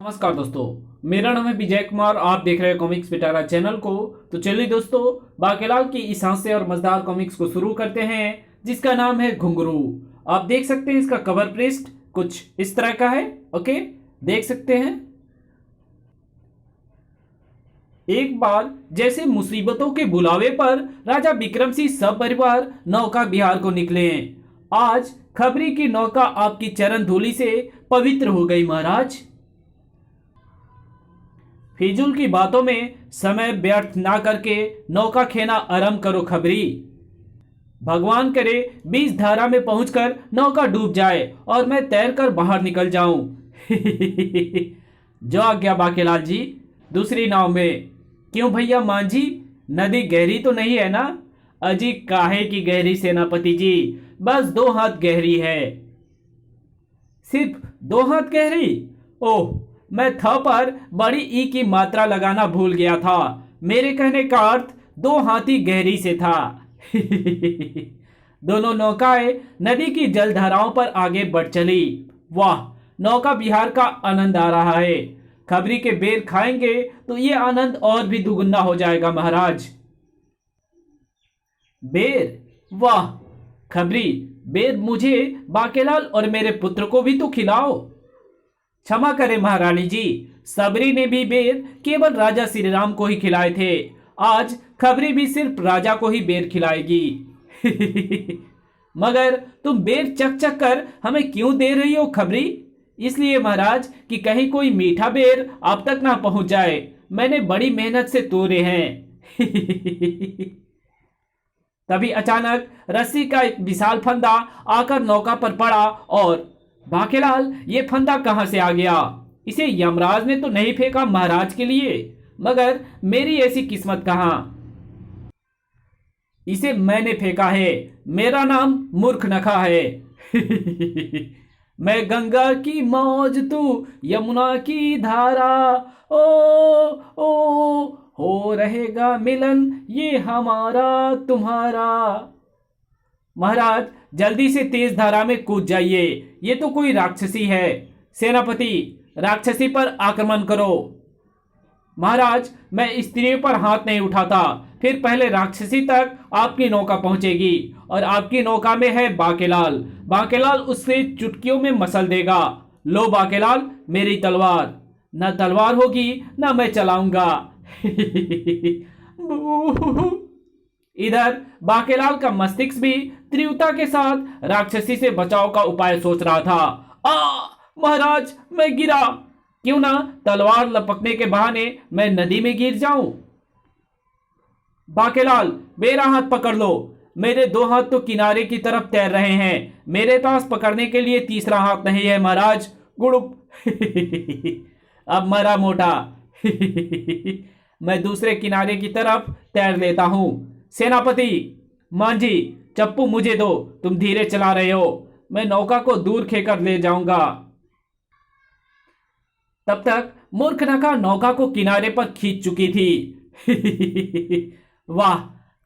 नमस्कार दोस्तों, मेरा नाम है विजय कुमार। आप देख रहे हैं कॉमिक्स पिटारा चैनल को। तो चलिए दोस्तों, बाकेलाल की इस हास्य और मजेदार कॉमिक्स को शुरू करते हैं, जिसका नाम है घुंघरू। आप देख सकते हैं इसका कवर पृष्ठ कुछ इस तरह का है। ओके, देख सकते हैं। एक बार जैसे मुसीबतों के बुलावे पर राजा विक्रम सिंह सपरिवार नौका बिहार को निकले। आज खबरी की नौका आपकी चरण धूलि से पवित्र हो गई महाराज। फिजूल की बातों में समय व्यर्थ ना करके नौका खेना आरंभ करो खबरी। भगवान करे बीच धारा में पहुंचकर नौका डूब जाए और मैं तैरकर बाहर निकल जाऊं। जो आज्ञा बाकेलाल जी। दूसरी नाव में। क्यों भैया मांझी, नदी गहरी तो नहीं है ना? अजी काहे की गहरी सेनापति जी, बस 2 हाथ गहरी है। सिर्फ 2 हाथ गहरी? ओह, मैं थ पर बड़ी ई की मात्रा लगाना भूल गया था। मेरे कहने का अर्थ 2 हाथी गहरी से था। दोनों नौकाएं नदी की जलधाराओं पर आगे बढ़ चली। वाह, नौका विहार का आनंद आ रहा है। खबरी के बेर खाएंगे तो ये आनंद और भी दुगुना हो जाएगा महाराज। बेर? वाह खबरी, बेर मुझे, बाकेलाल और मेरे पुत्र को भी तो खिलाओ। क्षमा करें महारानी जी, सबरी ने भी बेर केवल राजा श्री राम को ही खिलाए थे। आज खबरी भी सिर्फ राजा को ही बेर खिलाएगी। मगर तुम बेर चक चक कर हमें क्यों दे रही हो खबरी? इसलिए महाराज कि कहीं कोई मीठा बेर आप तक ना पहुंच जाए। मैंने बड़ी मेहनत से तोड़े हैं। तभी अचानक रस्सी का एक विशाल फंदा आकर नौका पर पड़ा। और बाकेलाल, ये फंदा कहां से आ गया? इसे यमराज ने तो नहीं फेंका महाराज के लिए, मगर मेरी ऐसी किस्मत कहां? इसे मैंने फेंका है। मेरा नाम मूर्ख नखा है। मैं गंगा की मौज, तू यमुना की धारा। ओ ओ हो रहेगा मिलन ये हमारा तुम्हारा। महाराज, जल्दी से तेज धारा में कूद जाइए। ये तो कोई राक्षसी है। सेनापति, राक्षसी पर आक्रमण करो। महाराज, मैं स्त्रियों पर हाथ नहीं उठाता। फिर पहले राक्षसी तक आपकी नौका पहुंचेगी और आपकी नौका में है बाकेलाल। बाकेलाल उससे चुटकियों में मसल देगा। लो बाकेलाल, मेरी तलवार। न तलवार होगी न मैं चलाऊंगा। इधर बाकेलाल का मस्तिष्क भी तीव्रता के साथ राक्षसी से बचाव का उपाय सोच रहा था। महाराज, मैं गिरा। क्यों ना तलवार लपकने के बहाने मैं नदी में गिर जाऊं। बाकेलाल, मेरा हाथ पकड़ लो। मेरे 2 हाथ तो किनारे की तरफ तैर रहे हैं। मेरे पास पकड़ने के लिए तीसरा हाथ नहीं है महाराज। गुड़ुप। अब मरा मोटा। मैं दूसरे किनारे की तरफ तैर लेता हूं। सेनापति, मांझी, चप्पू मुझे दो। तुम धीरे चला रहे हो, मैं नौका को दूर खेकर ले जाऊंगा। तब तक मूर्ख नखा नौका को किनारे पर खींच चुकी थी। वाह,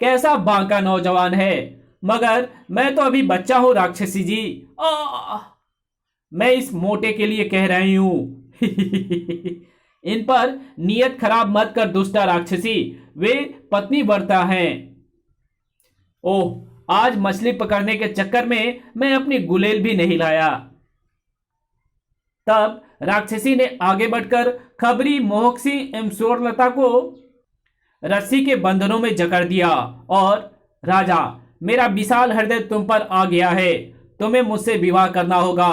कैसा बांका नौजवान है। मगर मैं तो अभी बच्चा हूं राक्षसी जी। मैं इस मोटे के लिए कह रही हूं। इन पर नियत खराब मत कर दुष्टा राक्षसी, वे पत्नी व्रता हैं। ओह, आज मछली पकड़ने के चक्कर में मैं अपनी गुलेल भी नहीं लाया। तब राक्षसी ने आगे बढ़कर खबरी, मोहक्सी एवं स्वर्णलता को रस्सी के बंधनों में जकड़ दिया। और राजा, मेरा विशाल हृदय तुम पर आ गया है। तुम्हें मुझसे विवाह करना होगा।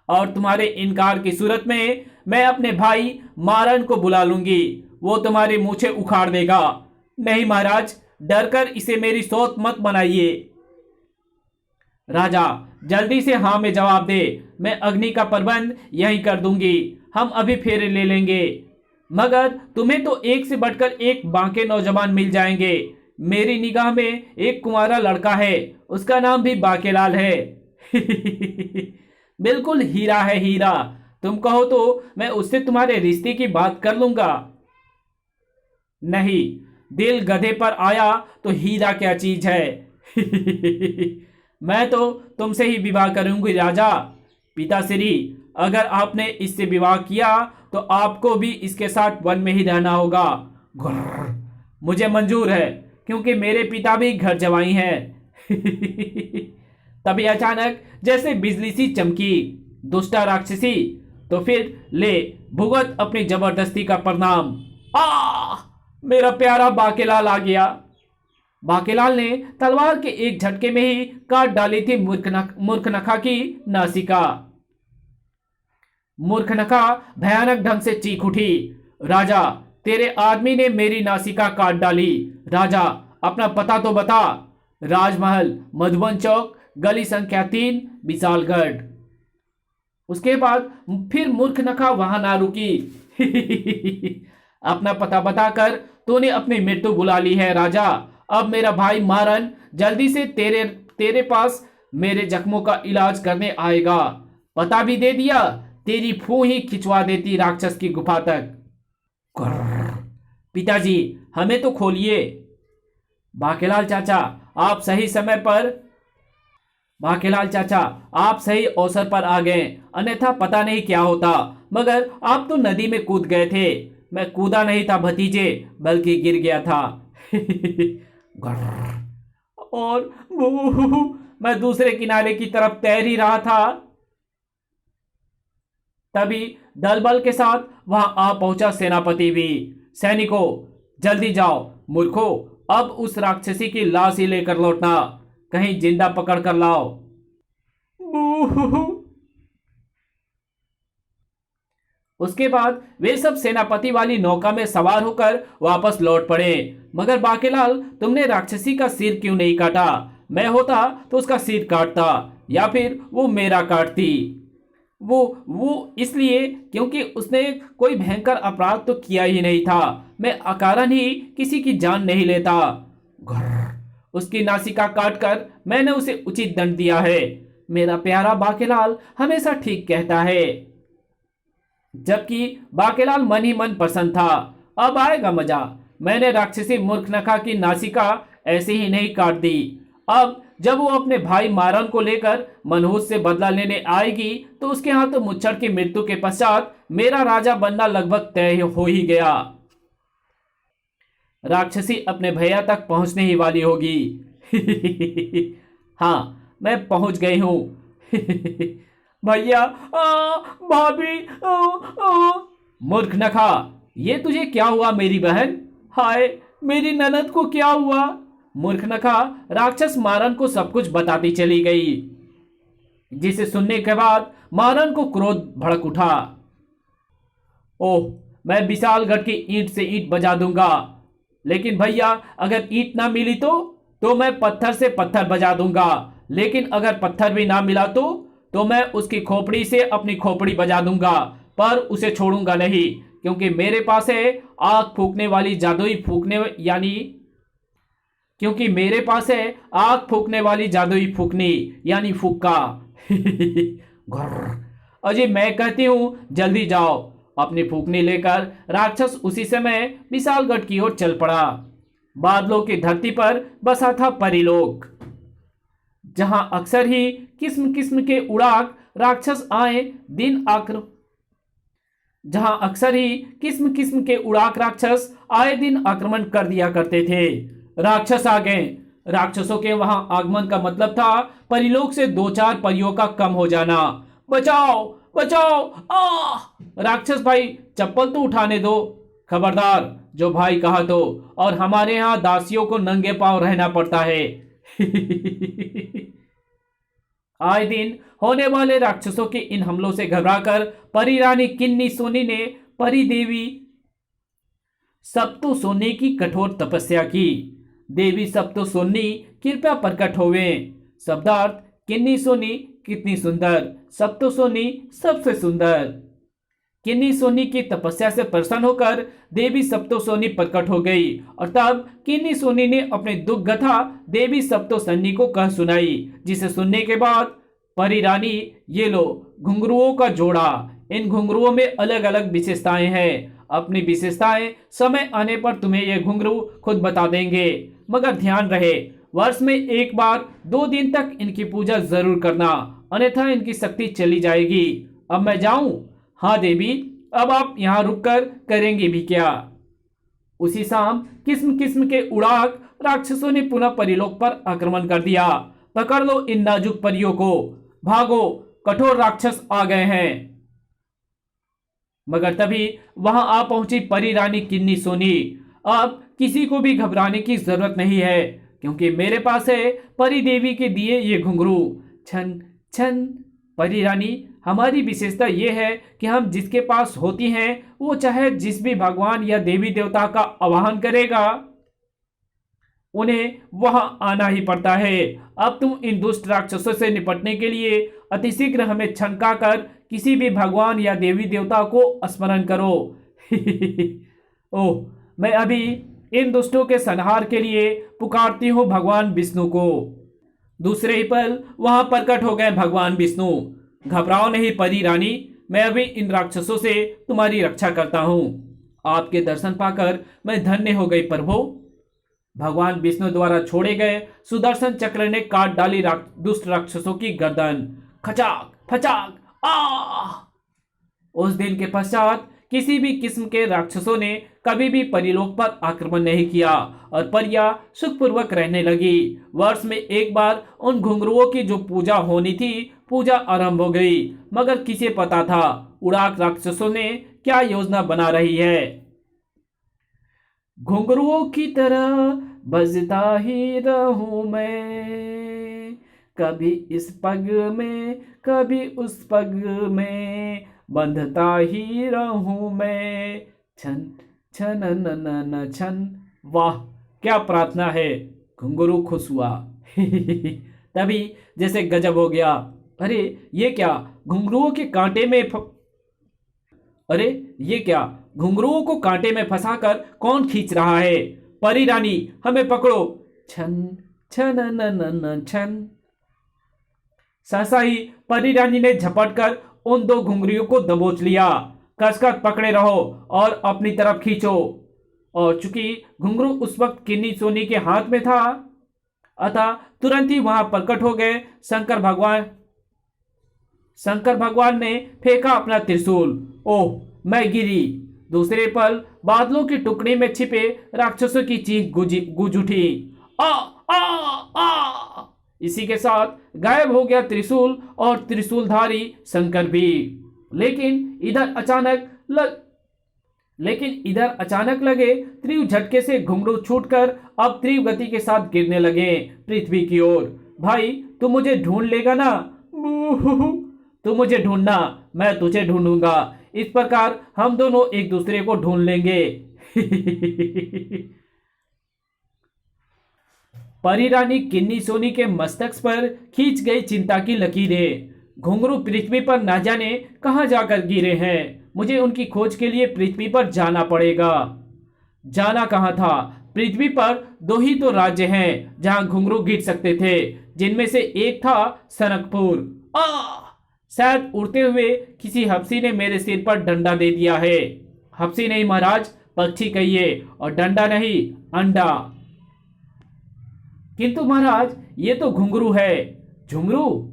और तुम्हारे इनकार की सूरत में मैं अपने भाई मारन को बुला लूंगी। वो तुम्हारी मूछें उखाड़ देगा। नहीं महाराज, डरकर इसे मेरी सौत मत बनाइए। राजा, जल्दी से हाँ में जवाब दे। मैं अग्नि का प्रबंध यहीं कर दूंगी। हम अभी फेरे ले लेंगे। मगर तुम्हें तो एक से बढ़कर एक बांके नौजवान मिल जाएंगे। मेरी निगाह में एक कुंवारा लड़का है, उसका नाम भी बाकेलाल है। बिल्कुल हीरा है, हीरा। तुम कहो तो मैं उससे तुम्हारे रिश्ते की बात कर लूंगा। नहीं, दिल गधे पर आया तो हीरा क्या चीज है। मैं तो तुमसे ही विवाह करूंगी राजा। पिताश्री, अगर आपने इससे विवाह किया तो आपको भी इसके साथ वन में ही रहना होगा। घुर्र, मुझे मंजूर है, क्योंकि मेरे पिता भी घर जवाई हैं। तभी अचानक जैसे बिजली सी चमकी, दुष्टा राक्षसी, तो फिर ले भुगत अपनी जबरदस्ती का परिणाम। आ मेरा प्यारा बाकेलाल आ गया। बाकेलाल ने तलवार के एक झटके में ही काट डाली थी मूर्खनखा की नासिका। मूर्खनखा भयानक ढंग से चीख उठी, राजा, तेरे आदमी ने मेरी नासिका काट डाली। राजा, अपना पता तो बता। राजमहल, मधुबन चौक, गली संख्या 3, विशालगढ़। उसके बाद फिर मूर्खनखा वहां ना रुकी। अपना पता बताकर तूने अपनी मृत्यु बुला ली है राजा। अब मेरा भाई मारन जल्दी से तेरे पास मेरे जख्मों का इलाज करने आएगा। पता भी दे दिया, तेरी फू ही खिंचवा देती राक्षस की गुफा तक। पिताजी, हमें तो खोलिए। बाकेलाल चाचा, आप सही समय पर बाकेलाल चाचा, आप सही अवसर पर आ गए, अन्यथा पता नहीं क्या होता। मगर आप तो नदी में कूद गए थे। मैं कूदा नहीं था भतीजे, बल्कि गिर गया था। और मैं दूसरे किनारे की तरफ तैर ही रहा था। तभी दल बल के साथ वहां आ पहुंचा सेनापति भी। सैनिकों, जल्दी जाओ, मूर्खों, अब उस राक्षसी की लाश ही लेकर लौटना, कहीं जिंदा पकड़ कर लाओ। उसके बाद वे सब सेनापति वाली नौका में सवार होकर वापस लौट पड़े। मगर बाकेलाल, तुमने राक्षसी का सिर क्यों नहीं काटा? मैं होता तो उसका सिर काटता, या फिर वो मेरा काटती। वो इसलिए क्योंकि उसने कोई भयंकर अपराध तो किया ही नहीं था। मैं अकारण ही किसी की जान नहीं लेता। उसकी नासिका काटकर मैंने उसे उचित दंड दिया है। मेरा प्यारा बाकेलाल हमेशा ठीक कहता है। जबकि बाकेलाल मन ही मन प्रसन्न था। अब आएगा मजा। मैंने राक्षसी मूर्खनखा की नासिका ऐसे ही नहीं काट दी। अब जब वो अपने भाई मारन को लेकर मनहूस से बदला लेने आएगी तो उसके हाथों मुच्छड़ की मृत्यु के पश्चात मेरा राजा बनना लगभग तय हो ही गया। राक्षसी अपने भैया तक पहुंचने ही वाली होगी। हाँ, मैं पहुंच गई हूं। भैया, भाभी, मूर्खनखा, ये तुझे क्या हुआ मेरी बहन? हाय, मेरी ननद को क्या हुआ? मूर्खनखा राक्षस मारन को सब कुछ बताती चली गई, जिसे सुनने के बाद मारन को क्रोध भड़क उठा। ओह, मैं विशालगढ़ की ईंट से ईंट बजा दूंगा, लेकिन भैया अगर ईंट ना मिली तो मैं पत्थर से पत्थर बजा दूंगा, लेकिन अगर पत्थर भी ना मिला तो मैं उसकी खोपड़ी से अपनी खोपड़ी बजा दूंगा, पर उसे छोड़ूंगा नहीं, क्योंकि मेरे पास है आग फूकने वाली जादुई फूकनी यानी फुक्का। अजय, मैं कहती हूं जल्दी जाओ। अपनी फूकनी लेकर राक्षस उसी समय विशालगढ़ की ओर चल पड़ा। बादलों की धरती पर बसा था परिलोक, जहां अक्सर ही किस्म किस्म के उड़ाक राक्षस आए दिन आक्रमण कर दिया करते थे। राक्षस आ गए। राक्षसों के वहां आगमन का मतलब था परिलोक से 2-4 परियों का कम हो जाना। बचाओ, बचाओ, राक्षस भाई, चप्पल तो उठाने दो। खबरदार, जो भाई कहा तो, और हमारे यहाँ दासियों को नंगे पांव रहना पड़ता है। आए दिन होने वाले राक्षसों के इन हमलों से घबराकर परी रानी किन्नी सोनी ने परी देवी सप्तो सोनी की कठोर तपस्या की। देवी सप्तो सोनी कृपया प्रकट होवे। शब्दार्थ: किन्नी सोनी कितनी सुंदर, सप्तो सोनी सबसे सुंदर। किन्नी सोनी की तपस्या से प्रसन्न होकर देवी सप्तो सोनी प्रकट हो गई, और तब किन्नी सोनी ने अपने दुख कथा देवी सप्तो सोनी को कह सुनाई, जिसे सुनने के बाद परी रानी, ये लो घुंघरुओं का जोड़ा। इन घुंघरुओं में अलग अलग विशेषताएं हैं। अपनी विशेषताएं समय आने पर तुम्हें ये घुंघरू खुद बता देंगे, मगर ध्यान रहे, वर्ष में एक बार 2 दिन तक इनकी पूजा जरूर करना, अन्यथा इनकी शक्ति चली जाएगी। अब मैं जाऊं? हाँ देवी, अब आप यहाँ रुककर करेंगे भी क्या? उसी शाम किस्म किस्म के उड़ाक राक्षसों ने पुनः परिलोक पर आक्रमण कर दिया। पकड़ लो इन नाजुक परियों को, भागो, कठोर राक्षस आ गए हैं। मगर तभी वहां आ पहुंची परी रानी किन्नी सोनी। अब किसी को भी घबराने की जरूरत नहीं है, क्योंकि मेरे पास है परी देवी के दिए ये घुंघरू। छन छन। परी रानी, हमारी विशेषता यह है कि हम जिसके पास होती हैं वो चाहे जिस भी भगवान या देवी देवता का आवाहन करेगा, उन्हें वहां आना ही पड़ता है। अब तुम इन दुष्ट राक्षसों से निपटने के लिए अतिशीघ्र हमें छनका कर किसी भी भगवान या देवी देवता को स्मरण करो। ओह, मैं अभी इन दुष्टों के संहार के लिए पुकारती हूँ भगवान विष्णु को। दूसरे ही पल वहां प्रकट हो गए भगवान विष्णु। घबराओ नहीं परी रानी, मैं अभी इन राक्षसों से तुम्हारी रक्षा करता हूँ। आपके दर्शन पाकर मैं धन्य हो गई प्रभु। भगवान विष्णु द्वारा छोड़े गए सुदर्शन चक्र ने काट डाली दुष्ट राक्षसों की गर्दन। खचाक फचाक आ। उस दिन के पश्चात किसी भी किस्म के राक्षसों ने कभी भी परिलोक पर आक्रमण नहीं किया और परियां सुखपूर्वक रहने लगी। वर्ष में एक बार उन घुंघरुओं की जो पूजा होनी थी, पूजा आरंभ हो गई। मगर किसे पता था उड़ाक राक्षसों ने क्या योजना बना रही है। घुंघरुओं की तरह बजता ही रहूं मैं, कभी इस पग में कभी उस पग में, बंधता ही रहूं मैं। छन छन न न न छन। वाह, क्या प्रार्थना है। घुंघरू खुश हुआ। तभी जैसे गजब हो गया। अरे ये क्या, घुंघरुओं के कांटे में अरे ये क्या, घुंघरुओं को कांटे में फंसाकर कौन खींच रहा है? परी रानी, हमें पकड़ो। छन छन न न न छन। सहसा ही परी रानी ने झपट कर उन दो घुंघरियों को दबोच लिया। कसकर पकड़े रहो और अपनी तरफ खींचो। और चूंकि घुंघरू उस वक्त किन्नी सोनी के हाथ में था, अतः तुरंत ही वहां प्रकट हो गए शंकर भगवान। शंकर भगवान ने फेंका अपना त्रिशूल। ओह, मैं गिरी। दूसरे पल बादलों की टुकड़ी में छिपे राक्षसों की चीख गूंज उठी। आ आ आ। इसी के साथ गायब हो गया त्रिशूल और त्रिशूलधारी शंकर भी। लेकिन इधर अचानक लगे तीव्र झटके से घुंघरू छूटकर अब तीव्र गति के साथ गिरने लगे पृथ्वी की ओर। भाई, तू मुझे ढूंढ लेगा ना? तू मुझे ढूंढना, मैं तुझे ढूंढूंगा। इस प्रकार हम दोनों एक दूसरे को ढूंढ लेंगे। परी रानी किन्नी सोनी के मस्तक पर खींच गई चिंता की लकीरें। घुंघरू पृथ्वी पर न जाने कहां जाकर गिरे हैं। मुझे उनकी खोज के लिए पृथ्वी पर जाना पड़ेगा। जाना कहां था? पृथ्वी पर दो ही तो राज्य हैं जहां घुंघरू गिर सकते थे, जिनमें से एक था सनकपुर। शायद उड़ते हुए किसी हफ्सी ने मेरे सिर पर डंडा दे दिया है। हफ्सी नहीं महाराज, पक्षी कहिए, और डंडा नहीं, अंडा। किंतु महाराज, ये तो घुंघरू है। झुमरू?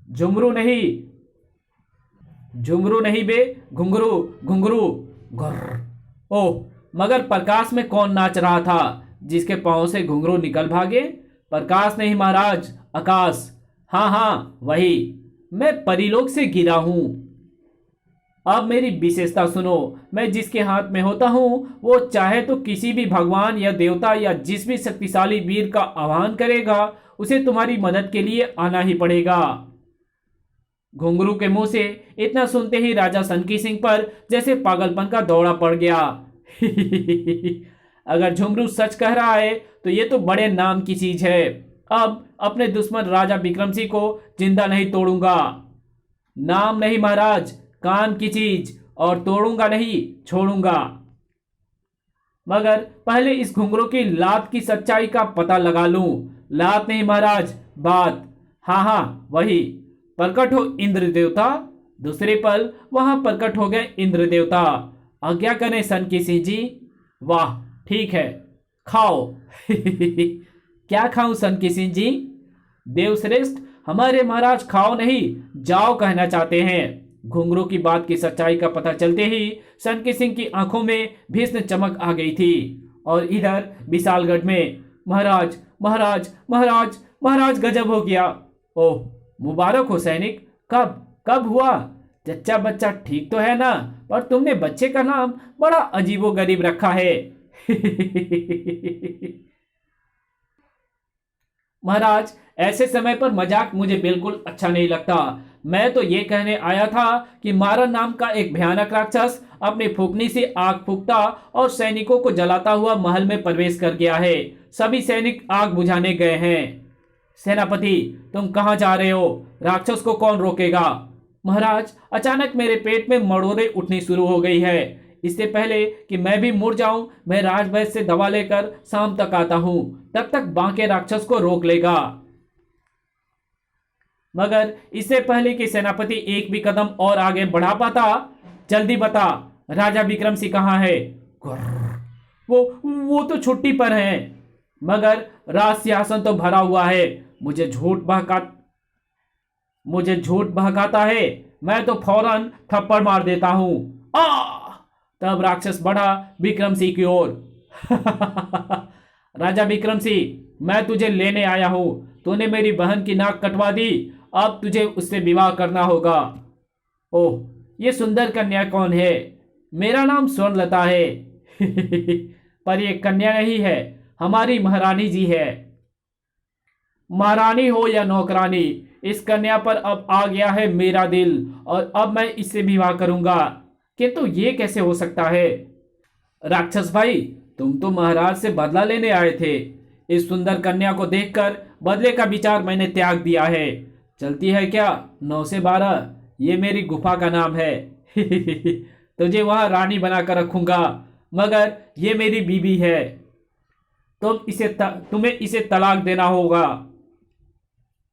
झुमरू नहीं, झुमरू नहीं बे, घुंघरू घुंघरू। गुर्र। ओह, मगर प्रकाश में कौन नाच रहा था जिसके पांव से घुंघरू निकल भागे? प्रकाश नहीं महाराज, आकाश। हाँ हाँ, वही। मैं परिलोक से गिरा हूं। अब मेरी विशेषता सुनो। मैं जिसके हाथ में होता हूं वो चाहे तो किसी भी भगवान या देवता या जिस भी शक्तिशाली वीर का आह्वान करेगा, उसे तुम्हारी मदद के लिए आना ही पड़ेगा। घुंघरू के मुंह से इतना सुनते ही राजा सनकी सिंह पर जैसे पागलपन का दौरा पड़ गया। अगर झुमरू सच कह रहा है तो ये तो बड़े नाम की चीज है। अब अपने दुश्मन राजा विक्रम सिंह को जिंदा नहीं तोड़ूंगा। नाम नहीं महाराज, काम की चीज, और तोड़ूंगा नहीं, छोड़ूंगा। मगर पहले इस घुंघरू की लात की सच्चाई का पता लगा लूं। लात नहीं महाराज, बात। हाँ हाँ, वही। प्रकट हो इंद्र देवता। दूसरे पल वहां प्रकट हो गए इंद्र देवता। आज्ञा करें सनकी सिंह जी। वाह, ठीक है, खाओ। क्या खाऊं सनकी सिंह जी? देवश्रेष्ठ, हमारे महाराज खाओ नहीं, जाओ कहना चाहते हैं। घुंघरू की बात की सच्चाई का पता चलते ही सनकी सिंह की आंखों में भीषण चमक आ गई थी। और इधर विशालगढ़ में महाराज महाराज महाराज महाराज गजब हो गया। ओह मुबारक हो सैनिक। कब कब हुआ? जच्चा बच्चा ठीक तो है ना? पर तुमने बच्चे का नाम बड़ा अजीबोगरीब रखा है। महाराज ऐसे समय पर मजाक मुझे बिल्कुल अच्छा नहीं लगता। मैं तो ये कहने आया था कि मारन नाम का एक भयानक राक्षस अपनी फूकनी से आग फूकता और सैनिकों को जलाता हुआ महल में प्रवेश कर गया है। सभी सैनिक आग बुझाने गए हैं। सेनापति तुम कहां जा रहे हो? राक्षस को कौन रोकेगा? महाराज अचानक मेरे पेट में मरोड़े उठनी शुरू हो गई है। इससे पहले कि मैं भी मुड़ जाऊं, मैं राजवैद्य से दवा लेकर शाम तक आता हूं। तब तक बांके राक्षस को रोक लेगा। मगर इससे पहले कि सेनापति एक भी कदम और आगे बढ़ा पाता, जल्दी बता राजा विक्रम सिंह कहाँ है? वो तो छुट्टी पर हैं। मगर राज सिंहासन तो भरा हुआ है। मुझे झूठ बहकाता है। मैं तो फौरन थप्पड़ मार देता हूं। तब राक्षस बढ़ा विक्रम सिंह की ओर। राजा विक्रम सिंह मैं तुझे लेने आया हूं। तूने मेरी बहन की नाक कटवा दी, अब तुझे उससे विवाह करना होगा। ओह ये सुंदर कन्या कौन है? मेरा नाम स्वर्णलता है। पर ये कन्या नहीं है, हमारी महारानी जी है। महारानी हो या नौकरानी, इस कन्या पर अब आ गया है मेरा दिल और अब मैं इससे विवाह करूंगा। किंतु ये कैसे हो सकता है? राक्षस भाई तुम तो महाराज से बदला लेने आए थे। इस सुंदर कन्या को देखकर बदले का विचार मैंने त्याग दिया है। चलती है क्या? 9 से 12 ये मेरी गुफा का नाम है। तुझे वहां रानी बनाकर रखूंगा, मगर ये मेरी बीबी है। तुम्हें इसे तलाक देना होगा,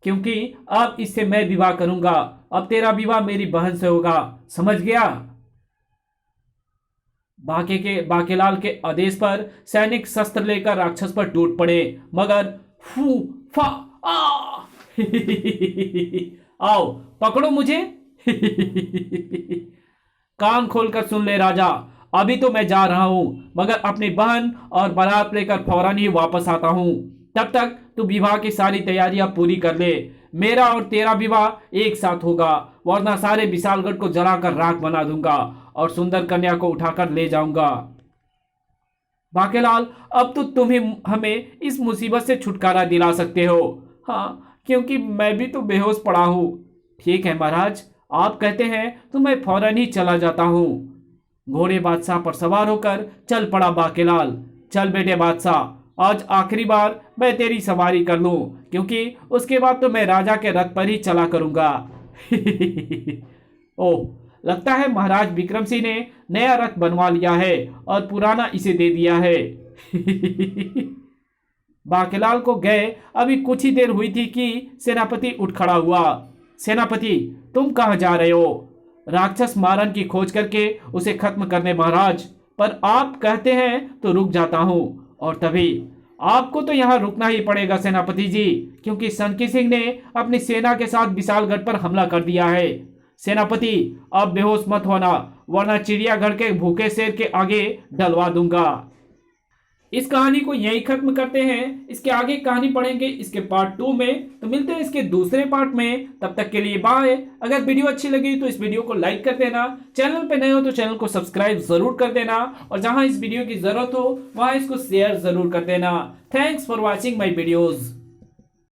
क्योंकि अब इससे मैं विवाह करूंगा। अब तेरा विवाह मेरी बहन से होगा, समझ गया? बाकेलाल के आदेश पर सैनिक शस्त्र लेकर राक्षस पर टूट पड़े, मगर फू फा आ आओ पकड़ो मुझे। कान खोलकर सुन ले राजा, अभी तो मैं जा रहा हूं, मगर अपनी बहन और बारात लेकर फौरन ही वापस आता हूं। तब तक तू विवाह की सारी तैयारियां पूरी कर ले। मेरा और तेरा विवाह एक साथ होगा, वरना सारे विशालगढ़ को जलाकर राख बना दूंगा और सुंदर कन्या को उठाकर ले जाऊंगा। बाकेलाल अब तो तुम ही हमें इस मुसीबत से छुटकारा दिला सकते हो। हाँ, क्योंकि मैं भी तो बेहोश पड़ा हूं। ठीक है महाराज, आप कहते हैं तो मैं फौरन ही चला जाता हूं। घोड़े बादशाह पर सवार होकर चल पड़ा बाकेलाल। चल बेटे बादशाह, आज आखिरी बार मैं तेरी सवारी कर लूं, क्योंकि उसके बाद तो मैं राजा के रथ पर ही चला करूंगा। ओह, लगता है महाराज विक्रम सिंह ने नया रथ बनवा लिया है और पुराना इसे दे दिया है। बाकेलाल को गए अभी कुछ ही देर हुई थी कि सेनापति उठ खड़ा हुआ। सेनापति तुम कहां जा रहे हो? राक्षस मारन की खोज करके उसे खत्म करने महाराज, पर आप कहते हैं तो रुक जाता हूं। और तभी आपको तो यहां रुकना ही पड़ेगा सेनापति जी, क्योंकि सनकी सिंह ने अपनी सेना के साथ विशालगढ़ पर हमला कर दिया है। सेनापति अब बेहोश मत होना, वरना चिड़ियाघर के भूखे शेर के आगे डलवा दूंगा। इस कहानी को यहीं खत्म करते हैं। इसके आगे कहानी पढ़ेंगे इसके पार्ट 2 में, तो मिलते हैं इसके दूसरे पार्ट में। तब तक के लिए बाय। अगर वीडियो अच्छी लगी तो इस वीडियो को लाइक कर देना, चैनल पे नए हो तो चैनल को सब्सक्राइब जरूर कर देना, और जहां इस वीडियो की जरूरत हो वहां इसको शेयर जरूर कर देना। Thanks for watching my videos.